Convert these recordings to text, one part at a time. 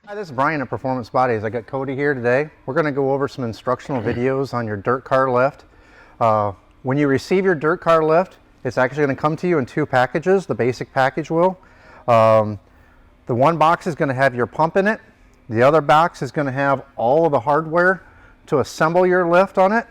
Hi, this is Brian at Performance Bodies. I got Cody here today. We're going to go over some instructional videos on your dirt car lift. When you receive your dirt car lift, it's actually going to come to you in two packages. The basic package will. The one box is going to have your pump in it. The other box is going to have all of the hardware to assemble your lift on it.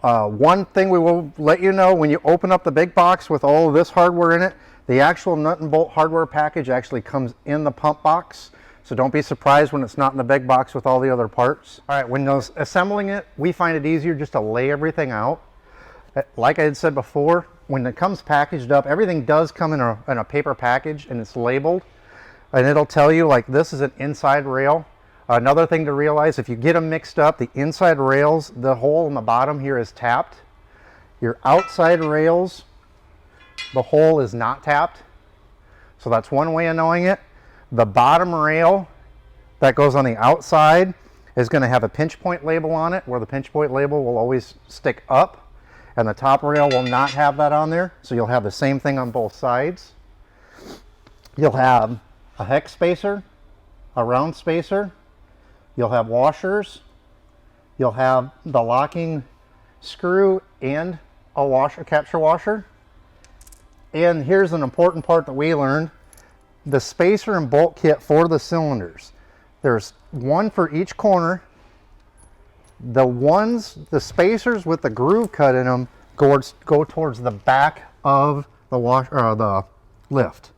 One thing we will let you know, when you open up the big box with all of this hardware in it, the actual nut and bolt hardware package actually comes in the pump box. So don't be surprised when it's not in the big box with all the other parts. All right, when assembling it, we find it easier just to lay everything out. Like I had said before, when it comes packaged up, everything does come in a paper package and it's labeled. And it'll tell you, like, this is an inside rail. Another thing to realize, if you get them mixed up, the inside rails, the hole in the bottom here is tapped. Your outside rails, the hole is not tapped. So that's one way of knowing it. The bottom rail that goes on the outside is going to have a pinch point label on it, where the pinch point label will always stick up, and the top rail will not have that on there. So you'll have the same thing on both sides. You'll have a hex spacer, a round spacer, you'll have washers, you'll have the locking screw and a capture washer. And here's an important part that we learned: the spacer and bolt kit for the cylinders. There's one for each corner. The spacers with the groove cut in them go towards the back of the lift,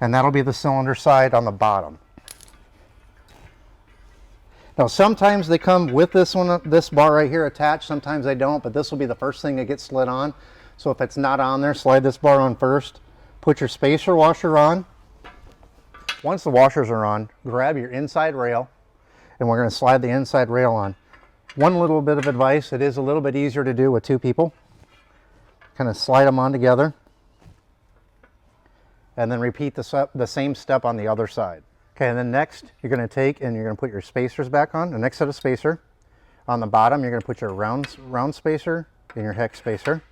and that'll be the cylinder side on the bottom. Now sometimes they come with this bar right here attached, sometimes they don't, but this will be the first thing that gets slid on. So if it's not on there, slide this bar on first. Put your spacer washer on. Once the washers are on, grab your inside rail, and we're going to slide the inside rail on. One little bit of advice: it is a little bit easier to do with two people. Kind of slide them on together, and then repeat the same step on the other side. Okay, and then next you're going to take and you're going to put your spacers back on. The next set of spacer. On the bottom, you're going to put your round spacer and your hex spacer.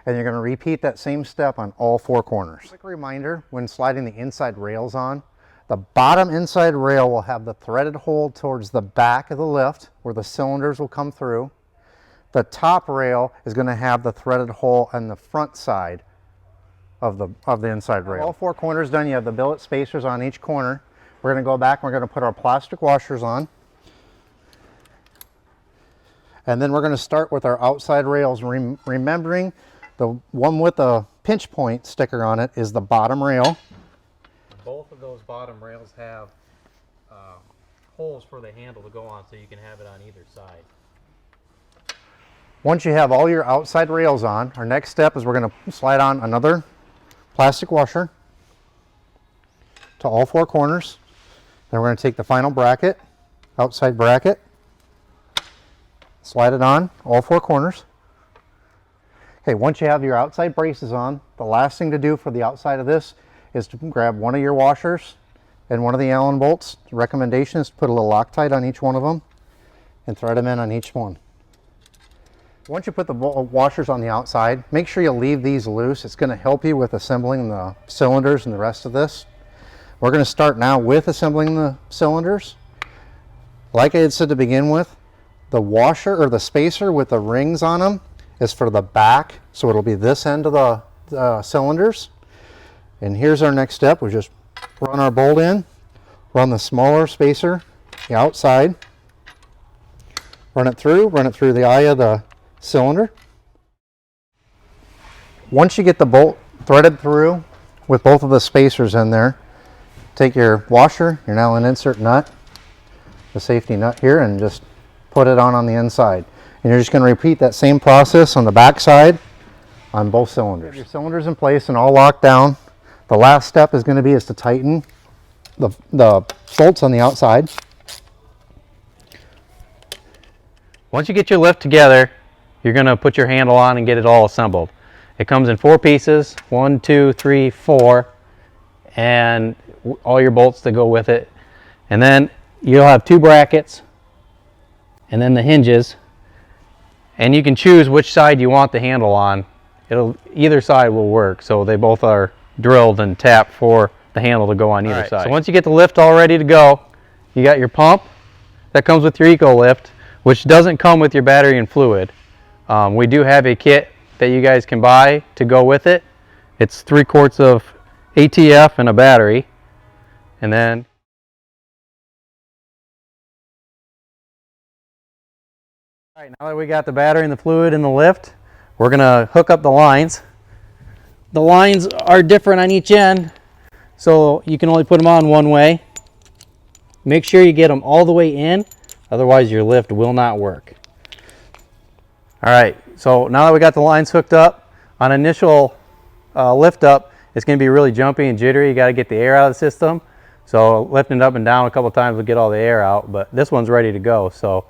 And you're going to repeat that same step on all four corners. Quick reminder, when sliding the inside rails on, the bottom inside rail will have the threaded hole towards the back of the lift where the cylinders will come through. The top rail is going to have the threaded hole on the front side of the inside rail. All four corners done, you have the billet spacers on each corner. We're going to go back and we're going to put our plastic washers on. And then we're going to start with our outside rails, remembering the one with the pinch point sticker on it is the bottom rail. Both of those bottom rails have holes for the handle to go on, so you can have it on either side. Once you have all your outside rails on, our next step is we're going to slide on another plastic washer to all four corners. Then we're going to take the final bracket, outside bracket, slide it on all four corners. Okay, once you have your outside braces on, the last thing to do for the outside of this is to grab one of your washers and one of the Allen bolts. The recommendation is to put a little Loctite on each one of them and thread them in on each one. Once you put the washers on the outside, make sure you leave these loose. It's going to help you with assembling the cylinders and the rest of this. We're going to start now with assembling the cylinders. Like I had said to begin with, the washer or the spacer with the rings on them is for the back, so it'll be this end of the cylinders. And here's our next step. We just run our bolt in, run the smaller spacer the outside, run it through the eye of the cylinder. Once you get the bolt threaded through with both of the spacers in there, take your washer, your Allen insert nut, the safety nut here, and just put it on the inside. And you're just going to repeat that same process on the back side on both cylinders. Your cylinders in place and all locked down. The last step is going to be to tighten the bolts on the outside. Once you get your lift together, you're going to put your handle on and get it all assembled. It comes in 4 pieces, 1, 2, 3, 4, and all your bolts that go with it. And then you'll have 2 brackets, and then the hinges. And you can choose which side you want the handle on. Either side will work, so they both are drilled and tapped for the handle to go on either right, side. So once you get the lift all ready to go, you got your pump that comes with your Eco Lift, which doesn't come with your battery and fluid. We do have a kit that you guys can buy to go with it. It's 3 quarts of ATF and a battery. And then all right, now that we got the battery and the fluid and the lift, we're gonna hook up the lines. The lines are different on each end, so you can only put them on one way. Make sure you get them all the way in, otherwise your lift will not work. All right, so now that we got the lines hooked up, on initial lift up, it's gonna be really jumpy and jittery. You gotta get the air out of the system. So lifting it up and down a couple times will get all the air out, but this one's ready to go. So